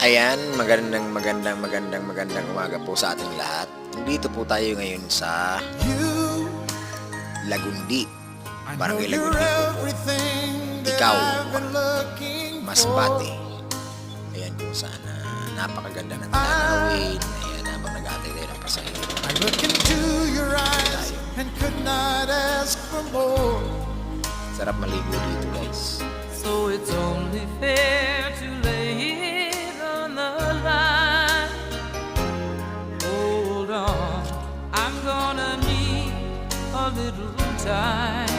Ayan, magandang umaga po sa ating lahat. Dito po tayo ngayon sa Lagundi, Barangay Lagundi po. Ikaw, Masbate. Ayan kung saan napakaganda ng tanawin. Ayan, habang nag-aatay tayo ng pasahero. I look into your eyes and could not ask for more. Sarap maligo dito, guys. So it's only fair to lay it on the line. Hold on, I'm gonna need a little time.